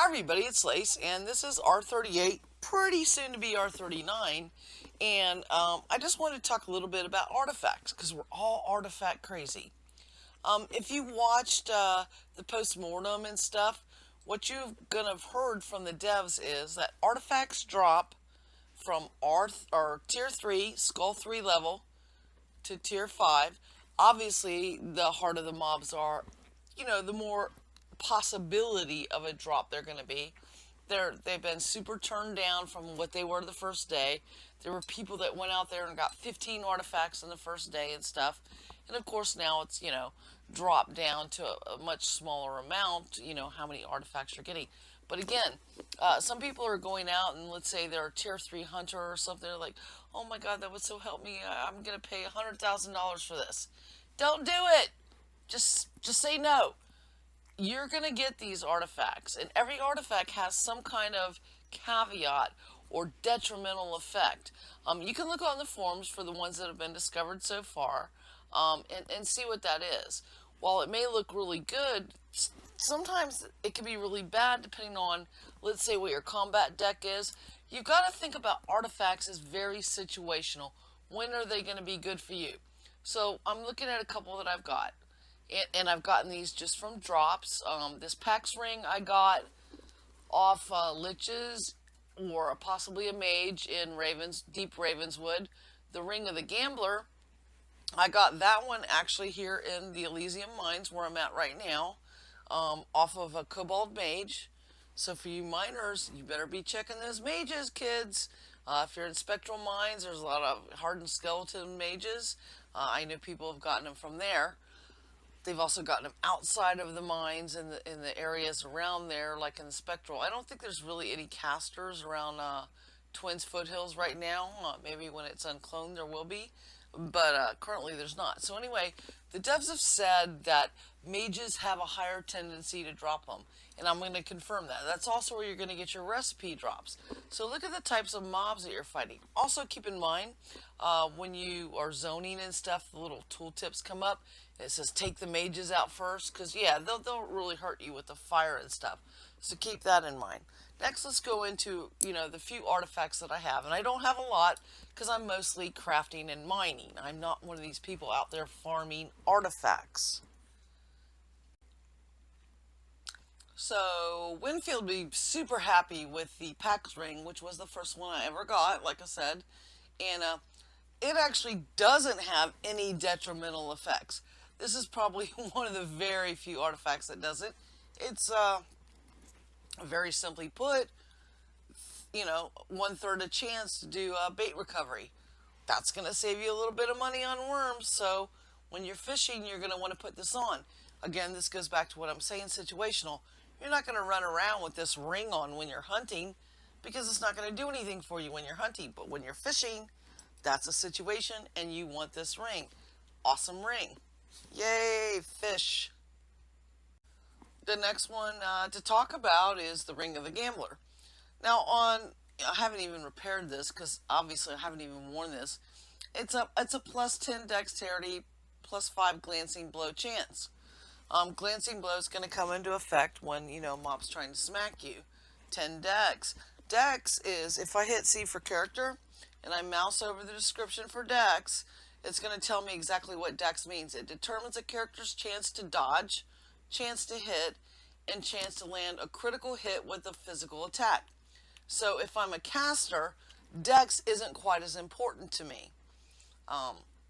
Hi everybody, it's Lace, and this is R38, pretty soon to be R39, and I just wanted to talk a little bit about artifacts, because we're all artifact crazy. If you watched the post-mortem and stuff, what you're going to have heard from the devs is that artifacts drop from or Tier 3, Skull 3 level, to Tier 5. Obviously, the harder the mobs are, the more possibility of a drop they're going to be. They've been super turned down from what they were the first day. There were people that went out there and got 15 artifacts in the first day and stuff. And of course now it's, dropped down to a much smaller amount, how many artifacts you're getting. But again, some people are going out and let's say they're a tier 3 hunter or something. They're like, oh my god, that would so help me. I'm going to pay $100,000 for this. Don't do it. Just say no. You're going to get these artifacts, and every artifact has some kind of caveat or detrimental effect. You can look on the forums for the ones that have been discovered so far, and see what that is. While it may look really good, sometimes it can be really bad depending on, let's say, what your combat deck is. You've got to think about artifacts as very situational. When are they going to be good for you? So I'm looking at a couple that I've got. And I've gotten these just from drops. This Pax ring I got off Liches or possibly a mage in Deep Ravenswood. The Ring of the Gambler, I got that one actually here in the Elysium Mines where I'm at right now, off of a Kobold Mage. So for you miners, you better be checking those mages, kids. If you're in Spectral Mines, there's a lot of hardened skeleton mages. I know people have gotten them from there. They've also gotten them outside of the mines in the areas around there, like in the Spectral. I don't think there's really any casters around Twins Foothills right now. Maybe when it's uncloned there will be, but currently there's not. So anyway, the devs have said that mages have a higher tendency to drop them, and I'm going to confirm that. That's also where you're going to get your recipe drops. So look at the types of mobs that you're fighting. Also keep in mind, when you are zoning and stuff, the little tooltips come up. It says take the mages out first, because yeah, they'll really hurt you with the fire and stuff. So keep that in mind. Next, let's go into, the few artifacts that I have. And I don't have a lot because I'm mostly crafting and mining. I'm not one of these people out there farming artifacts. So Winfield would be super happy with the Pax ring, which was the first one I ever got, like I said. And it actually doesn't have any detrimental effects. This is probably one of the very few artifacts that doesn't. It's very simply put, 1/3 a chance to do bait recovery. That's going to save you a little bit of money on worms. So when you're fishing, you're going to want to put this on. Again, this goes back to what I'm saying, situational. You're not going to run around with this ring on when you're hunting because it's not going to do anything for you when you're hunting. But when you're fishing, that's a situation and you want this ring. Awesome ring. Yay, fish. The next one to talk about is the Ring of the Gambler. Now I haven't even repaired this because obviously I haven't even worn this. It's a plus 10 dexterity, plus 5 glancing blow chance. Glancing blow is going to come into effect when, mob's trying to smack you. 10 dex. Dex is, if I hit C for character and I mouse over the description for dex, it's going to tell me exactly what dex means. It determines a character's chance to dodge, chance to hit, and chance to land a critical hit with a physical attack. So if I'm a caster, dex isn't quite as important to me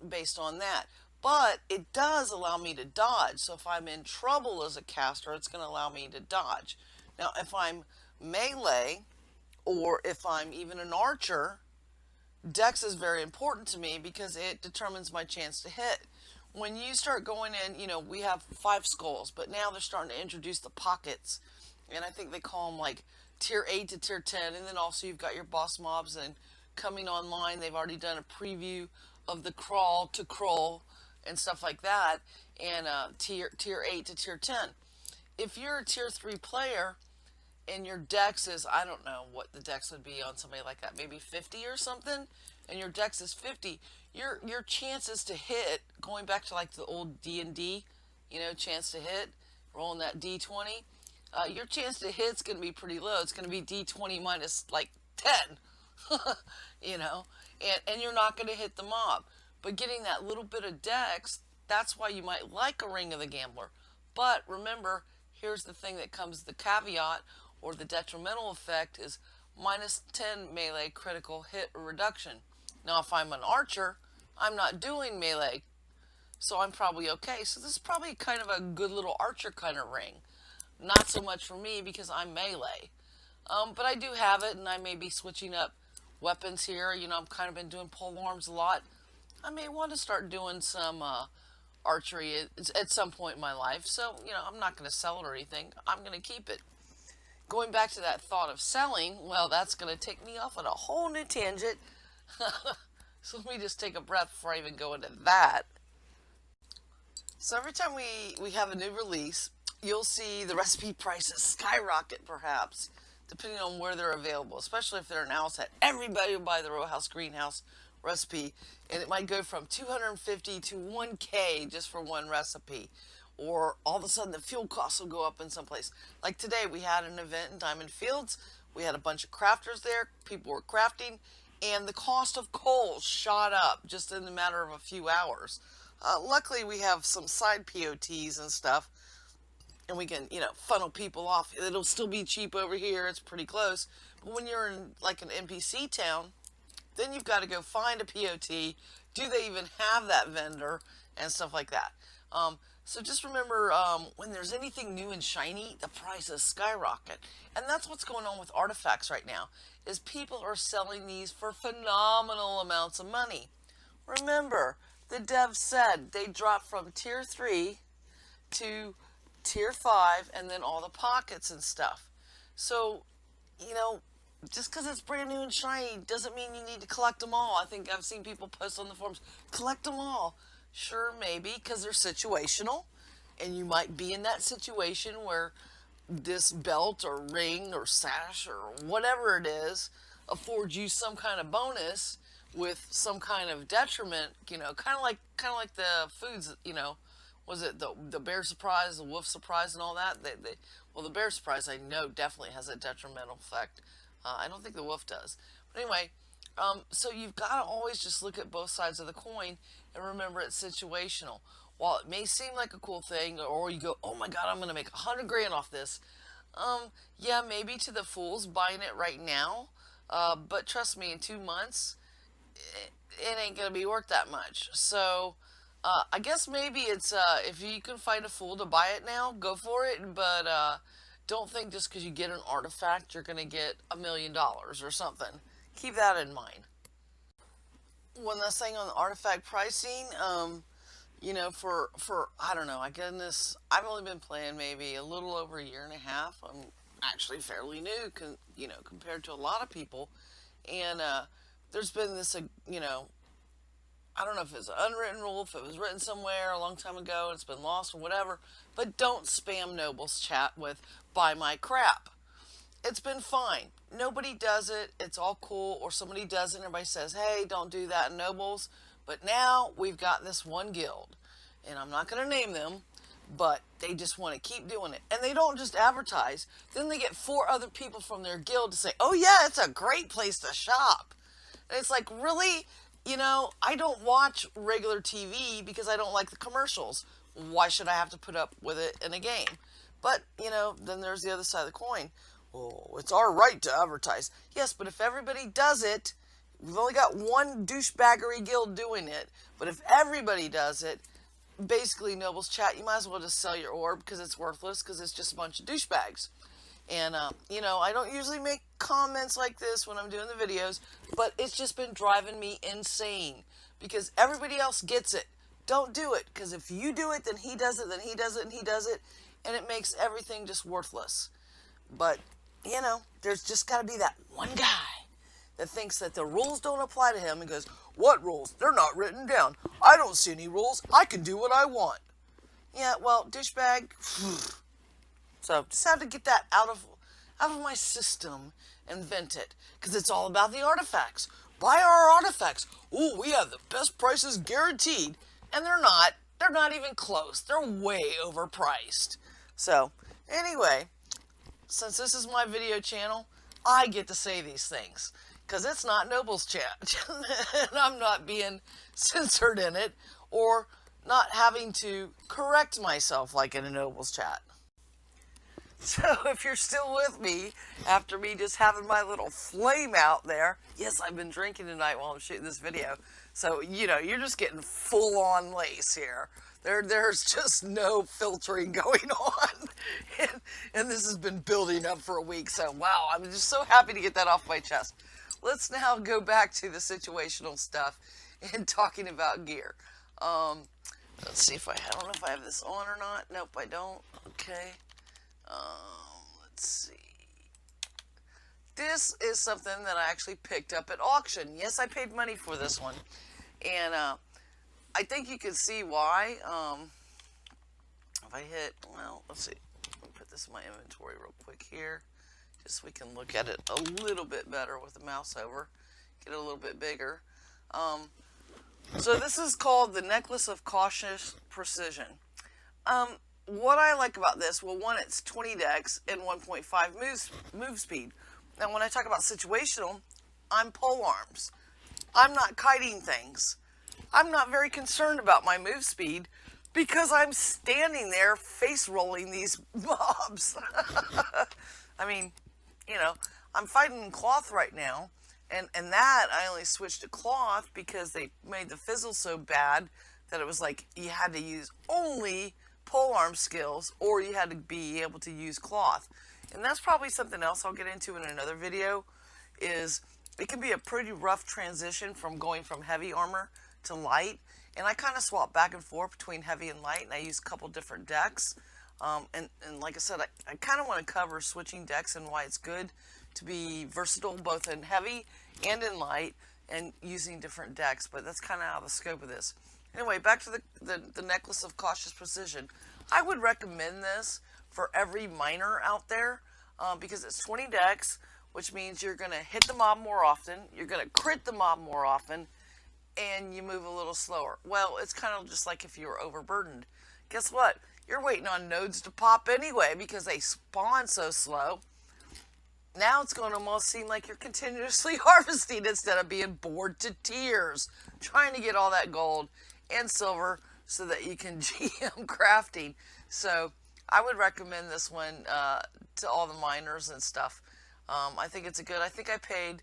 based on that. But it does allow me to dodge. So if I'm in trouble as a caster, it's going to allow me to dodge. Now, if I'm melee, or if I'm even an archer, dex is very important to me because it determines my chance to hit. When you start going in, we have 5 skulls, but now they're starting to introduce the pockets. And I think they call them like tier 8 to tier 10. And then also you've got your boss mobs and coming online. They've already done a preview of the crawl to crawl and stuff like that. And tier 8 to tier 10. If you're a tier 3 player and your dex is, I don't know what the dex would be on somebody like that, maybe 50 or something, and your dex is 50, your chances to hit, going back to like the old D&D, chance to hit, rolling that D20, your chance to hit's going to be pretty low. It's going to be D20 minus like 10, you know, and you're not going to hit the mob. But getting that little bit of dex, that's why you might like a Ring of the Gambler. But remember, here's the thing that comes, the caveat or the detrimental effect is minus 10 melee critical hit or reduction. Now, if I'm an archer, I'm not doing melee, so I'm probably okay. So this is probably kind of a good little archer kind of ring. Not so much for me because I'm melee. But I do have it, and I may be switching up weapons here. You know, I've kind of been doing pole arms a lot. I may want to start doing some archery at some point in my life. So, you know, I'm not going to sell it or anything. I'm going to keep it. Going back to that thought of selling, well, that's going to take me off on a whole new tangent. So let me just take a breath before I even go into that. So every time we have a new release, you'll see the recipe prices skyrocket, perhaps, depending on where they're available, especially if they're an outset. Everybody will buy the row house greenhouse recipe, and it might go from $250 to $1K just for one recipe. Or all of a sudden the fuel costs will go up in some place. Like today, we had an event in Diamond Fields. We had a bunch of crafters there. People were crafting, and the cost of coal shot up just in a matter of a few hours. Luckily, we have some side POTs and stuff, and we can, you know, funnel people off. It'll still be cheap over here. It's pretty close. But when you're in like an NPC town, then you've got to go find a POT. Do they even have that vendor and stuff like that? So just remember, when there's anything new and shiny, the prices skyrocket. And that's what's going on with artifacts right now, is people are selling these for phenomenal amounts of money. Remember, the dev said they dropped from tier 3 to tier 5 and then all the pockets and stuff. So, you know, just because it's brand new and shiny doesn't mean you need to collect them all. I think I've seen people post on the forums, collect them all. Sure, maybe, because they're situational, and you might be in that situation where this belt or ring or sash or whatever it is affords you some kind of bonus with some kind of detriment. You know, kind of like the foods. You know, was it the bear surprise, the wolf surprise, and all that? Well, the bear surprise I know definitely has a detrimental effect. I don't think the wolf does. But anyway, so you've got to always just look at both sides of the coin and remember it's situational. While it may seem like a cool thing, or you go, oh my god, I'm going to make 100 grand off this. Yeah, maybe to the fools buying it right now. But trust me, in 2 months, it ain't going to be worth that much. So, I guess maybe it's, if you can find a fool to buy it now, go for it. But, don't think just because you get an artifact, you're going to get $1 million or something. Keep that in mind. One last thing on the artifact pricing, you know, for I don't know, I goodness, I've only been playing maybe a little over a year and a half. I'm actually fairly new, you know, compared to a lot of people. And there's been this, you know, I don't know if it's an unwritten rule, if it was written somewhere a long time ago and it's been lost or whatever, but don't spam Nobles chat with buy my crap. It's been fine. Nobody does it. It's all cool. Or somebody does it and everybody says, hey, don't do that in Nobles. But now we've got this one guild. And I'm not going to name them, but they just want to keep doing it. And they don't just advertise. Then they get 4 other people from their guild to say, oh yeah, it's a great place to shop. And it's like, really? You know, I don't watch regular TV because I don't like the commercials. Why should I have to put up with it in a game? But, you know, then there's the other side of the coin. Oh, it's our right to advertise. Yes, but if everybody does it, we've only got one douchebaggery guild doing it. But if everybody does it, basically, Nobles chat, you might as well just sell your orb because it's worthless because it's just a bunch of douchebags. And, you know, I don't usually make comments like this when I'm doing the videos, but it's just been driving me insane because everybody else gets it. Don't do it, because if you do it, then he does it, then he does it, and he does it, and it makes everything just worthless. But, you know, there's just got to be that one guy that thinks that the rules don't apply to him and goes, what rules? They're not written down. I don't see any rules. I can do what I want. Yeah, well, douchebag. So just have to get that out of my system and vent it, because it's all about the artifacts. Buy our artifacts. Ooh, we have the best prices guaranteed. And they're not. They're not even close. They're way overpriced. So, anyway, since this is my video channel, I get to say these things because it's not Noble's chat and I'm not being censored in it or not having to correct myself like in a Noble's chat. So if you're still with me after me just having my little flame out there, yes, I've been drinking tonight while I'm shooting this video. So, you know, you're just getting full on lace here. There's just no filtering going on. And this has been building up for a week. So, wow, I'm just so happy to get that off my chest. Let's now go back to the situational stuff and talking about gear. Let's see if I don't know if I have this on or not. Nope, I don't. Okay. Let's see. This is something that I actually picked up at auction. Yes, I paid money for this one. And I think you can see why. If I hit, well, let's see. Let me put this in my inventory real quick here. Just so we can look at it a little bit better with the mouse over. Get it a little bit bigger. So this is called the Necklace of Cautious Precision. What I like about this, well, one, it's 20 decks and 1.5 move speed. Now, when I talk about situational, I'm pole arms. I'm not kiting things. I'm not very concerned about my move speed because I'm standing there face rolling these mobs. I mean, you know, I'm fighting cloth right now, and that I only switched to cloth because they made the fizzle so bad that it was like you had to use only pole arm skills or you had to be able to use cloth. And that's probably something else I'll get into in another video, is it can be a pretty rough transition from going from heavy armor to light. And I kind of swap back and forth between heavy and light, and I use a couple different decks. And like I said, I kind of want to cover switching decks and why it's good to be versatile both in heavy and in light and using different decks. But that's kind of out of the scope of this. Anyway, back to the Necklace of Cautious Precision. I would recommend this for every miner out there because it's 20 decks, which means you're going to hit the mob more often, you're going to crit the mob more often, and you move a little slower. Well, it's kind of just like if you were overburdened. Guess what? You're waiting on nodes to pop anyway because they spawn so slow. Now it's going to almost seem like you're continuously harvesting instead of being bored to tears, trying to get all that gold and silver so that you can GM crafting. So I would recommend this one to all the miners and stuff. I think it's a good, I think I paid,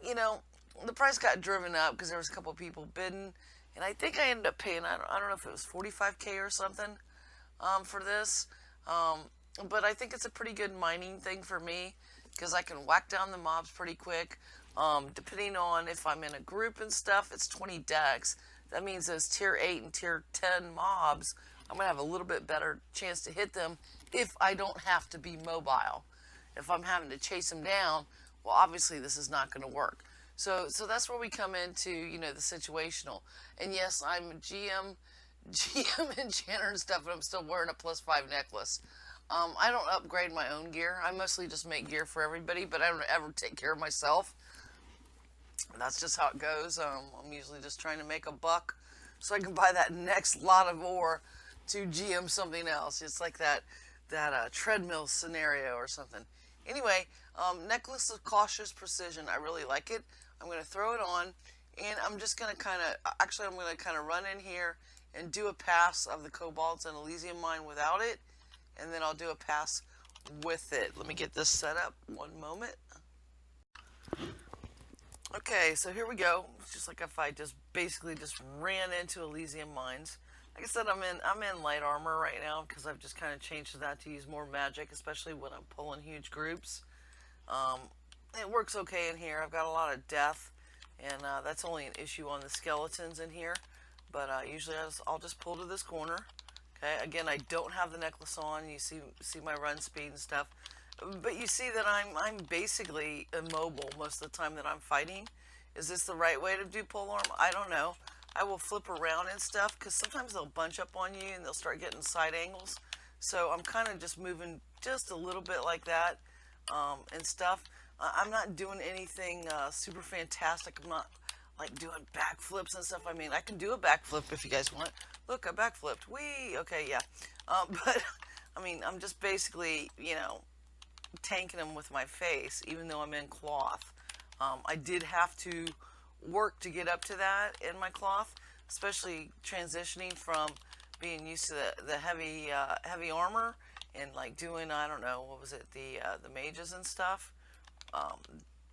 you know, the price got driven up because there was a couple people bidding, and I think I ended up paying, I don't know if it was 45K or something for this. But I think it's a pretty good mining thing for me because I can whack down the mobs pretty quick. Depending on if I'm in a group and stuff, it's 20 decks. That means those tier 8 and tier 10 mobs, I'm going to have a little bit better chance to hit them if I don't have to be mobile. If I'm having to chase them down, well, obviously this is not going to work. So that's where we come into, you know, the situational. And yes, I'm a GM enchanter and stuff, but I'm still wearing a +5 necklace. I don't upgrade my own gear. I mostly just make gear for everybody, but I don't ever take care of myself. That's just how it goes. I'm usually just trying to make a buck so I can buy that next lot of ore to GM something else. It's like that treadmill scenario or something. Anyway, Necklace of Cautious Precision. I really like it. I'm going to throw it on, and I'm just going to kind of run in here and do a pass of the Cobalts and Elysium Mine without it, and then I'll do a pass with it. Let me get this set up. One moment. Okay, so here we go. It's just like if I basically ran into Elysium Mines. Like I said, I'm in light armor right now because I've just kind of changed that to use more magic, especially when I'm pulling huge groups. It works okay in here. I've got a lot of death, and that's only an issue on the skeletons in here. But usually I'll just pull to this corner. Okay, again, I don't have the necklace on. You see my run speed and stuff. But you see that I'm basically immobile most of the time that I'm fighting. Is this the right way to do polearm? I don't know. I will flip around and stuff because sometimes they'll bunch up on you and they'll start getting side angles. So I'm kind of just moving just a little bit like that and stuff. I'm not doing anything super fantastic. I'm not like doing backflips and stuff. I mean, I can do a backflip if you guys want. Look, I backflipped. Whee! Okay, yeah. But I mean, I'm just basically, you know, tanking them with my face, even though I'm in cloth. I did have to work to get up to that in my cloth, especially transitioning from being used to the heavy armor and like doing, I don't know, what was it, the mages and stuff. Um,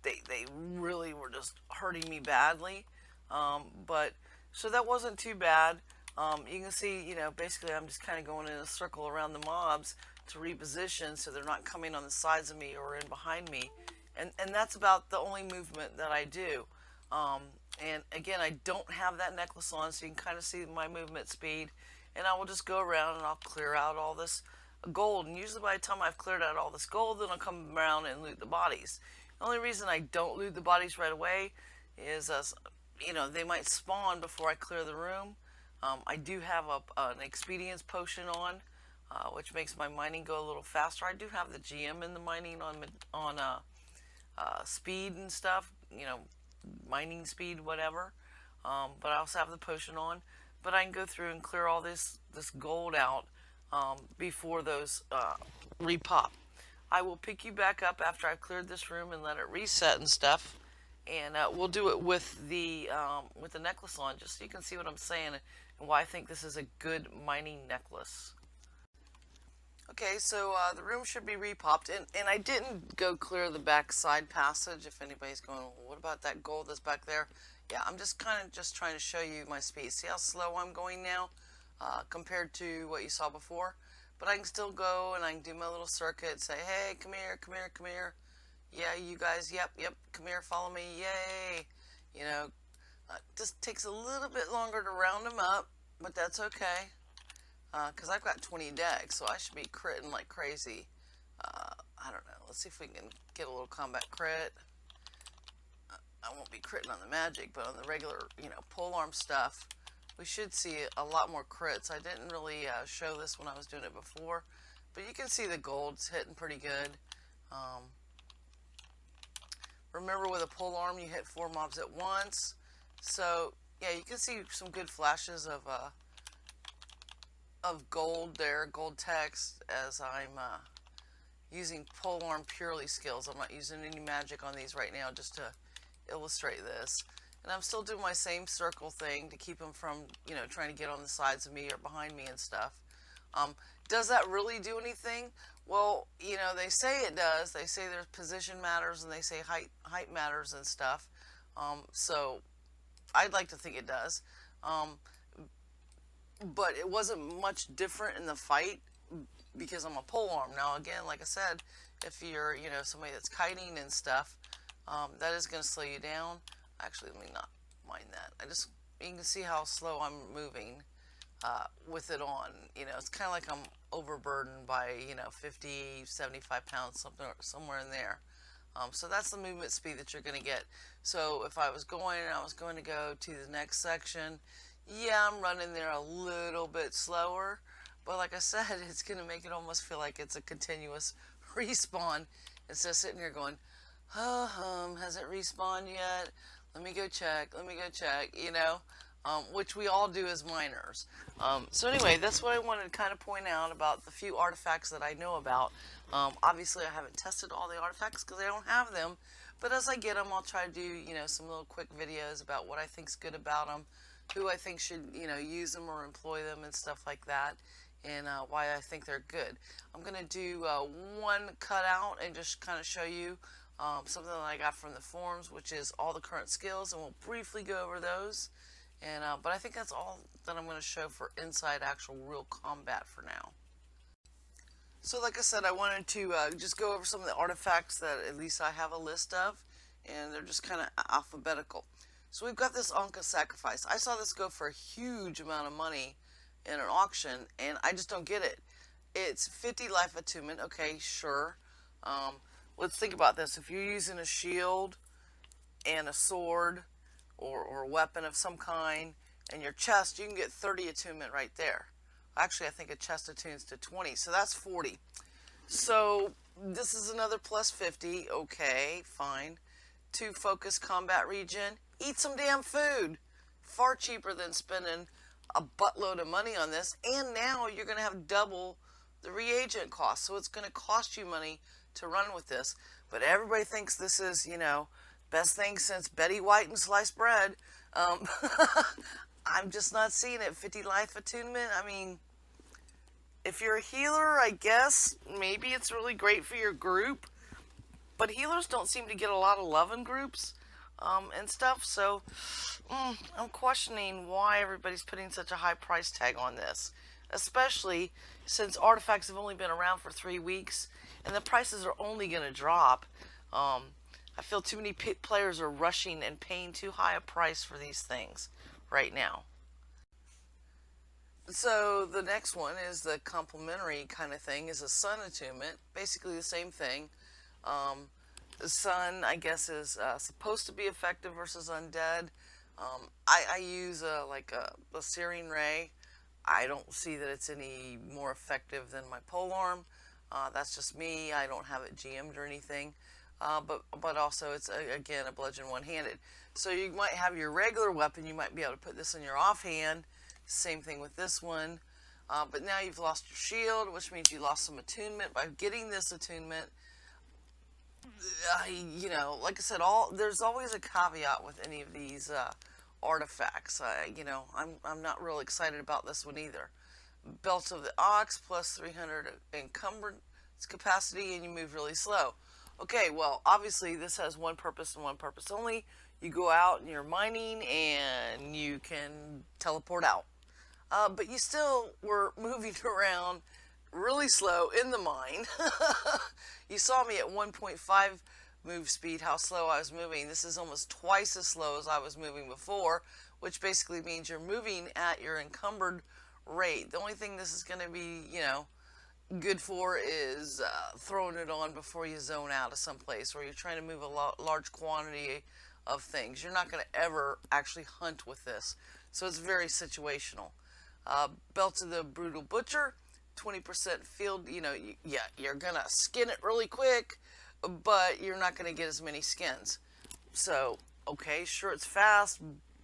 they really were just hurting me badly. But so that wasn't too bad. You can see, basically I'm just kind of going in a circle around the mobs to reposition so they're not coming on the sides of me or in behind me. And that's about the only movement that I do. Um, and again, I don't have that necklace on, so you can kind of see my movement speed. And I will just go around and I'll clear out all this gold. And usually by the time I've cleared out all this gold, then I'll come around and loot the bodies. The only reason I don't loot the bodies right away is, they might spawn before I clear the room. I do have an expedience potion on, which makes my mining go a little faster. I do have the GM in the mining on speed and stuff, mining speed, whatever. But I also have the potion on. But I can go through and clear all this gold out before those repop. I will pick you back up after I've cleared this room and let it reset and stuff. And we'll do it with the necklace on, just so you can see what I'm saying and why I think this is a good mining necklace. Okay, so the room should be repopped, and I didn't go clear the back side passage. If anybody's going, well, what about that gold that's back there? Yeah, I'm just kind of just trying to show you my speed. See how slow I'm going now compared to what you saw before? But I can still go and I can do my little circuit, say, hey, come here, come here, come here. Yeah, you guys, yep, come here, follow me, yay. Just takes a little bit longer to round them up, but that's okay. Because I've got 20 decks, so I should be critting like crazy. I don't know. Let's see if we can get a little combat crit. I won't be critting on the magic, but on the regular, polearm stuff, we should see a lot more crits. I didn't really show this when I was doing it before, but you can see the gold's hitting pretty good. Remember, with a polearm, you hit 4 mobs at once. So, yeah, you can see some good flashes of gold there, gold text, as I'm using polearm purely skills. I'm not using any magic on these right now, just to illustrate this. And I'm still doing my same circle thing to keep them from, trying to get on the sides of me or behind me and stuff. Does that really do anything? Well, they say it does. They say their position matters, and they say height matters and stuff. So I'd like to think it does. But it wasn't much different in the fight because I'm a polearm. Now, again, like I said, if you're, somebody that's kiting and stuff, that is going to slow you down. Actually, let me not mind that. You can see how slow I'm moving with it on. It's kind of like I'm overburdened by, 50, 75 pounds, somewhere in there. So that's the movement speed that you're going to get. So if I was going to go to the next section, yeah, I'm running there a little bit slower, but like I said, it's going to make it almost feel like it's a continuous respawn instead of sitting here going, has it respawned yet? Let me go check, which we all do as miners. So anyway, that's what I wanted to kind of point out about the few artifacts that I know about. Obviously, I haven't tested all the artifacts because I don't have them, but as I get them, I'll try to do, some little quick videos about what I think's good about them, who I think should, use them or employ them and stuff like that, and why I think they're good. I'm going to do one cutout and just kind of show you something that I got from the forums, which is all the current skills, and we'll briefly go over those. And but I think that's all that I'm going to show for inside actual real combat for now. So like I said, I wanted to just go over some of the artifacts that at least I have a list of, and they're just kind of alphabetical. So we've got this Anka sacrifice. I saw this go for a huge amount of money in an auction, and I just don't get it. It's 50 life attunement. Okay, sure. Let's think about this. If you're using a shield and a sword or a weapon of some kind, and your chest, you can get 30 attunement right there. Actually, I think a chest attunes to 20, so that's 40. So this is another plus 50. Okay, fine. 2 focus combat regen. Eat some damn food. Far cheaper than spending a buttload of money on this. And now you're going to have double the reagent cost. So it's going to cost you money to run with this. But everybody thinks this is, you know, best thing since Betty White and sliced bread. Um, I'm just not seeing it. 50 life attunement. I mean, if you're a healer, I guess maybe it's really great for your group. But healers don't seem to get a lot of love in groups and stuff. So I'm questioning why everybody's putting such a high price tag on this, especially since artifacts have only been around for 3 weeks and the prices are only going to drop. I feel too many players are rushing and paying too high a price for these things right now. So the next one is the complementary kind of thing, is a sun attunement. Basically the same thing. The sun, I guess, is supposed to be effective versus undead. I use like a searing ray. I don't see that it's any more effective than my polearm. That's just me. I don't have it GM'd or anything. But also it's again a bludgeon one-handed. So you might have your regular weapon. You might be able to put this in your offhand. Same thing with this one. But now you've lost your shield, which means you lost some attunement. By getting this attunement, you know, like I said, there's always a caveat with any of these artifacts. You know, I'm not real excited about this one either. Belt of the Ox plus 300 encumbrance capacity, and you move really slow. Okay, well, obviously this has one purpose and one purpose only. You go out and you're mining and you can teleport out. But you still were moving around really slow in the mine. You saw me at 1.5 move speed, how slow I was moving. This is almost twice as slow as I was moving before, which basically means you're moving at your encumbered rate. The only thing this is going to be, you know, good for is throwing it on before you zone out of someplace or you're trying to move a large quantity of things. You're not going to ever actually hunt with this, so it's very situational. Belt of the Brutal Butcher, 20% field, you know, yeah, you're going to skin it really quick, but you're not going to get as many skins. So, okay, sure, it's fast,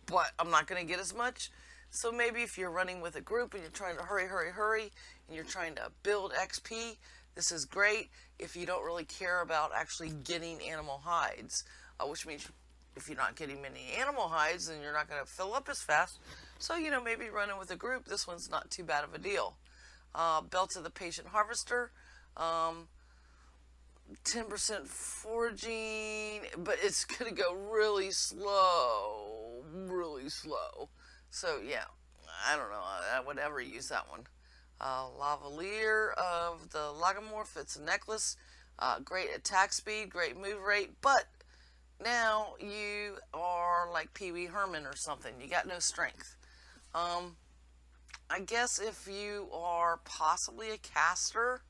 but I'm not going to get as much. So maybe if you're running with a group and you're trying to hurry, and you're trying to build XP, this is great if you don't really care about actually getting animal hides, which means if you're not getting many animal hides, then you're not going to fill up as fast. So, you know, maybe running with a group, this one's not too bad of a deal. Belt of the Patient Harvester, 10% foraging, but it's going to go really slow. So, yeah, I don't know. I would ever use that one. Lavalier of the Lagomorph, it's a necklace. Great attack speed, great move rate, but now you are like Pee Wee Herman or something. You got no strength. I guess if you are possibly a caster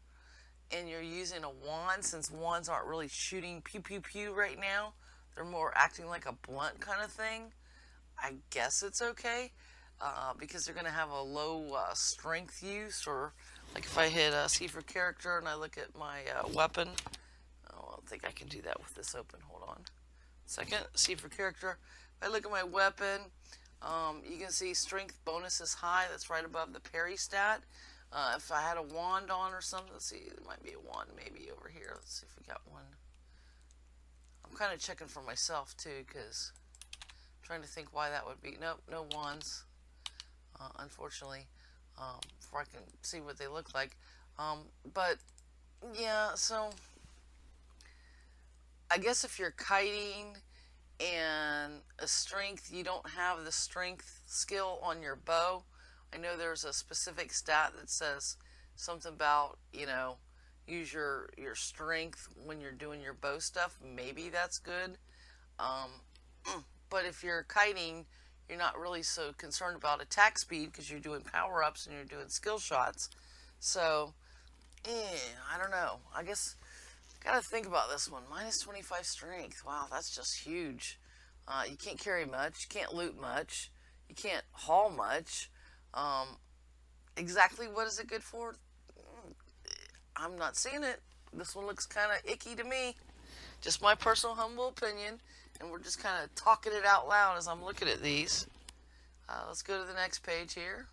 and you're using a wand, since wands aren't really shooting pew pew pew right now, they're more acting like a blunt kind of thing, I guess it's okay, because they're going to have a low strength use. Or like if I hit C for character and I look at my weapon, I don't think I can do that with this open. Hold on a second. C for character. If I look at my weapon, you can see strength bonus is high. That's right above the parry stat. If I had a wand on or something, let's see, there might be a wand maybe over here. Let's see if we got one. I'm kind of checking for myself too, because I'm trying to think why that would be. Nope, no wands, unfortunately, before I can see what they look like. But yeah, so I guess if you're kiting and a strength, you don't have the strength skill on your bow. I know there's a specific stat that says something about, you know, use your strength when you're doing your bow stuff. Maybe that's good. But if you're kiting, you're not really so concerned about attack speed because you're doing power-ups and you're doing skill shots. So, I don't know. I guess gotta think about this one. Minus 25 strength. Wow, that's just huge. You can't carry much. You can't loot much. You can't haul much. Exactly what is it good for? I'm not seeing it. This one looks kind of icky to me. Just my personal humble opinion. And we're just kind of talking it out loud as I'm looking at these. Let's go to the next page here.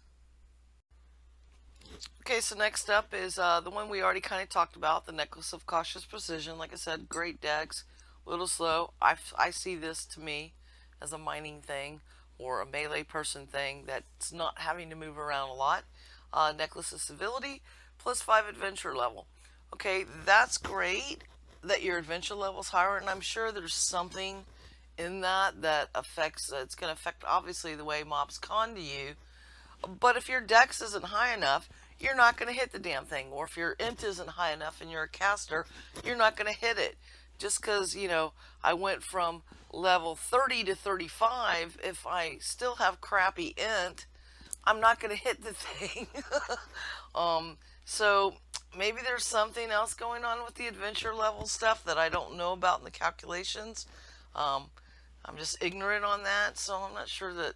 Okay, so next up is the one we already kind of talked about, the necklace of cautious precision. Like I said, great decks, a little slow. I see this to me as a mining thing or a melee person thing that's not having to move around a lot. Necklace of civility plus 5 adventure level. Okay, that's great that your adventure level is higher, and I'm sure there's something in that that affects, it's going to affect obviously the way mobs con to you. But if your dex isn't high enough, you're not going to hit the damn thing. Or if your int isn't high enough and you're a caster, you're not going to hit it. Just because, I went from level 30 to 35, if I still have crappy int, I'm not going to hit the thing. um, so maybe there's something else going on with the adventure level stuff that I don't know about in the calculations. Um, I'm just ignorant on that, so I'm not sure that,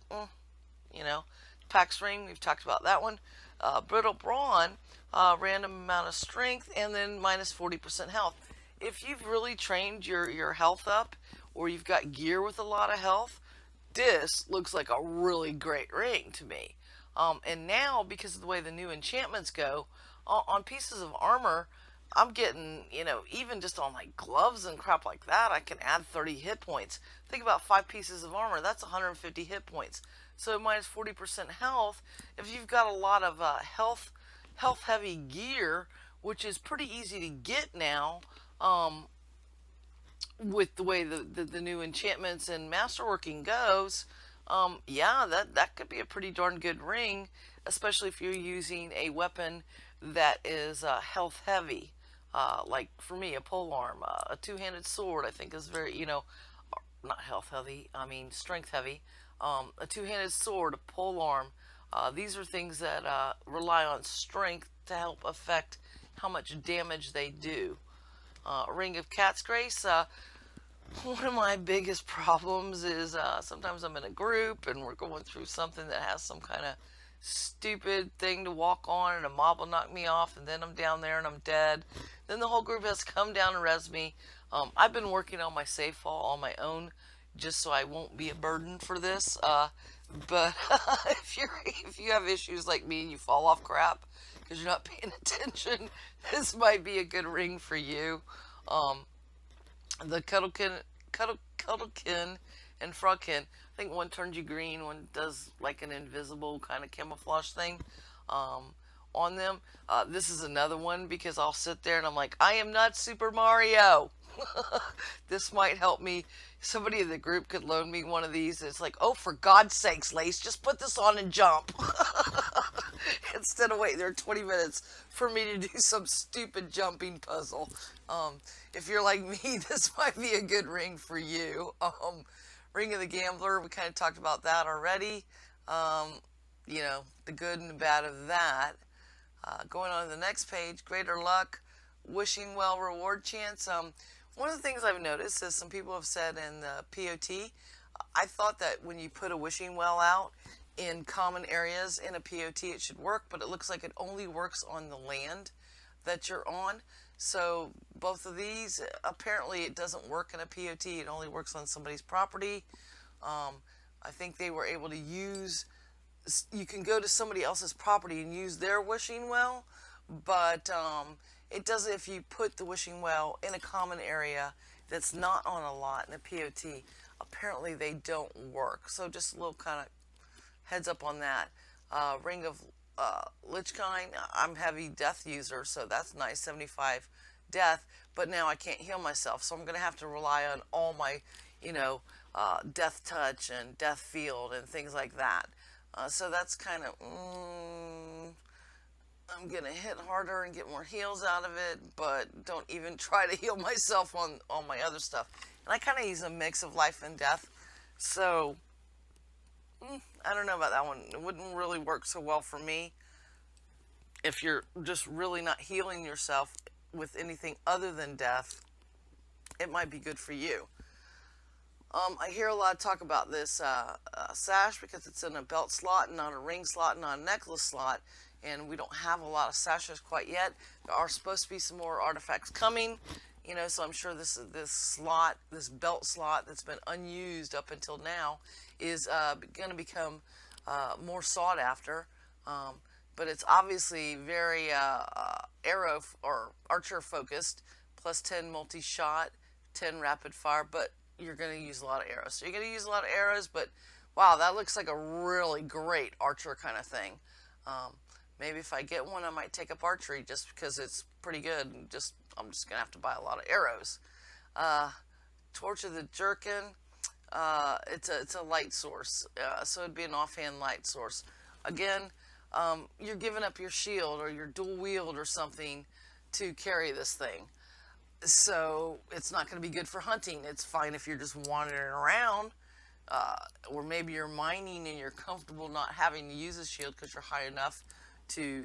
you know. Pax Ring, we've talked about that one. Brittle Brawn, random amount of strength, and then minus 40% health. If you've really trained your health up, or you've got gear with a lot of health, this looks like a really great ring to me. And now, because of the way the new enchantments go, on pieces of armor, I'm getting, even just on like gloves and crap like that, I can add 30 hit points. Think about 5 pieces of armor, that's 150 hit points. So minus 40% health, if you've got a lot of health heavy gear, which is pretty easy to get now, with the way the new enchantments and masterworking goes, yeah, that could be a pretty darn good ring, especially if you're using a weapon that is health heavy. Like for me, a polearm, a two-handed sword, I think is very, not health heavy, I mean strength heavy. A two-handed sword, a polearm. These are things that rely on strength to help affect how much damage they do. Ring of Cat's Grace. One of my biggest problems is sometimes I'm in a group and we're going through something that has some kind of stupid thing to walk on, and a mob will knock me off, and then I'm down there and I'm dead. Then the whole group has to come down and res me. I've been working on my save fall on my own just so I won't be a burden for this. But if you have issues like me and you fall off crap because you're not paying attention, this might be a good ring for you. The Cuddlekin and Frogkin. I think one turns you green, one does like an invisible kind of camouflage thing on them. This is another one because I'll sit there and I'm like, I am not Super Mario. This might help me. Somebody in the group could loan me one of these. It's like, oh, for God's sakes, Lace, just put this on and jump. Instead of waiting there 20 minutes for me to do some stupid jumping puzzle. If you're like me, this might be a good ring for you. Ring of the Gambler, we kind of talked about that already. The good and the bad of that. Going on to the next page, Greater Luck, Wishing Well Reward Chance. One of the things I've noticed is some people have said in the POT, I thought that when you put a wishing well out in common areas in a POT it should work, but it looks like it only works on the land that you're on. So both of these, apparently it doesn't work in a POT, it only works on somebody's property. I think they were able to use, you can go to somebody else's property and use their wishing well, but it doesn't if you put the wishing well in a common area that's not on a lot in a POT. Apparently they don't work. So just a little kind of heads up on that. Ring of Lichkind, I'm heavy death user, so that's nice, 75 death, but now I can't heal myself, so I'm going to have to rely on all my, death touch and death field and things like that. So that's kind of, I'm going to hit harder and get more heals out of it, but don't even try to heal myself on all my other stuff. And I kind of use a mix of life and death, so I don't know about that one. It wouldn't really work so well for me. If you're just really not healing yourself with anything other than death, it might be good for you. I hear a lot of talk about this sash because it's in a belt slot and not a ring slot and not a necklace slot, and we don't have a lot of sashes quite yet. There are supposed to be some more artifacts coming, so I'm sure this slot, this belt slot that's been unused up until now, is going to become more sought after. but it's obviously very arrow or archer focused, plus 10 multi-shot, 10 rapid fire, but you're going to use a lot of arrows. So you're going to use a lot of arrows, but wow, that looks like a really great archer kind of thing. Um, Maybe if I get one, I might take up archery just because it's pretty good. I'm just gonna have to buy a lot of arrows. Torch of the Jerkin. It's a light source, so it'd be an offhand light source. Again, you're giving up your shield or your dual wield or something to carry this thing. So it's not going to be good for hunting. It's fine if you're just wandering around, or maybe you're mining and you're comfortable not having to use a shield because you're high enough to,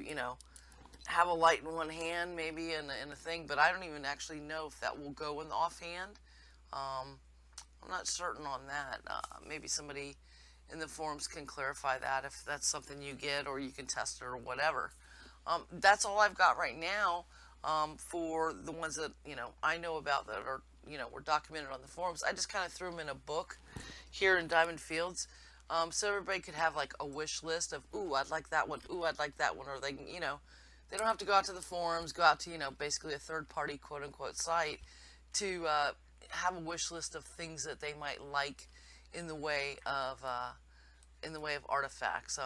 have a light in one hand maybe in a thing. But I don't even actually know if that will go in the offhand. I'm not certain on that. Maybe somebody in the forums can clarify that if that's something you get, or you can test it or whatever. That's all I've got right now for the ones that I know about that are were documented on the forums. I just kind of threw them in a book here in Diamond Fields, so everybody could have like a wish list of, ooh, I'd like that one, ooh, I'd like that one, or they they don't have to go out to the forums, go out to basically a third party quote unquote site to have a wish list of things that they might like in the way of artifacts.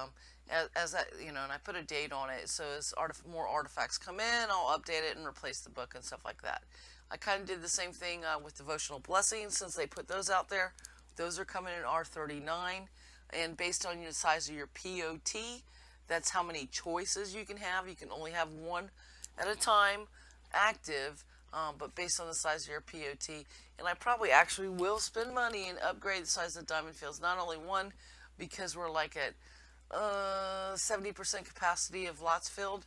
As that, and I put a date on it, so as more artifacts come in, I'll update it and replace the book and stuff like that. I kind of did the same thing with devotional blessings, since they put those out there. Those are coming in R39, and based on the size of your POT, that's how many choices you can have. You can only have one at a time active, but based on the size of your POT. And I probably actually will spend money and upgrade the size of Diamond Fields. Not only one, because we're like at 70% capacity of lots filled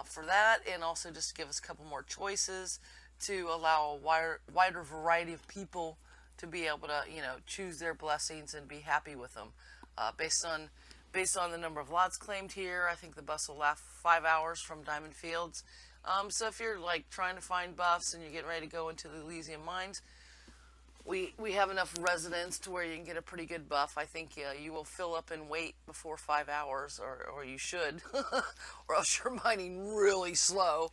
for that, and also just to give us a couple more choices to allow a wider variety of people to be able to choose their blessings and be happy with them. Based on the number of lots claimed here, I think the bus will last 5 hours from Diamond Fields. So if you're like trying to find buffs and you're getting ready to go into the Elysian Mines, we have enough residents to where you can get a pretty good buff. I think you will fill up and wait before 5 hours, or you should, or else you're mining really slow.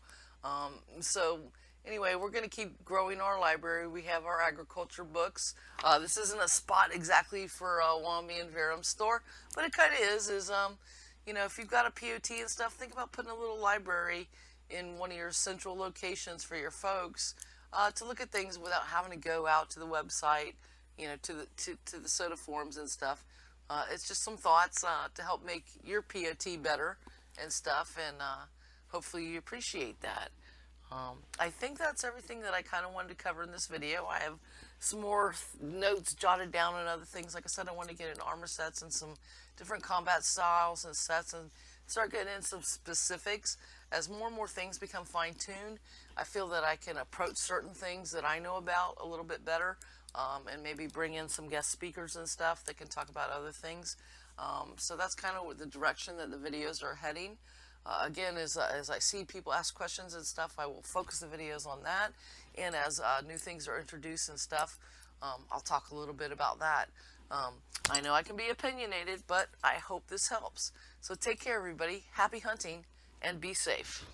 So anyway, we're going to keep growing our library. We have our agriculture books. This isn't a spot exactly for Wambi and Verum store, but it kind of is. If you've got a POT and stuff, think about putting a little library in one of your central locations for your folks to look at things without having to go out to the website, to the soda forums and stuff. It's just some thoughts to help make your POT better and stuff, and hopefully you appreciate that. I think that's everything that I kind of wanted to cover in this video. I have some more notes jotted down and other things. Like I said, I want to get in armor sets and some different combat styles and sets, and start getting in some specifics. As more and more things become fine-tuned, I feel that I can approach certain things that I know about a little bit better, and maybe bring in some guest speakers and stuff that can talk about other things. So that's kind of the direction that the videos are heading. Again, as I see people ask questions and stuff, I will focus the videos on that. And as new things are introduced and stuff, I'll talk a little bit about that. I know I can be opinionated, but I hope this helps. So take care, everybody. Happy hunting, and be safe.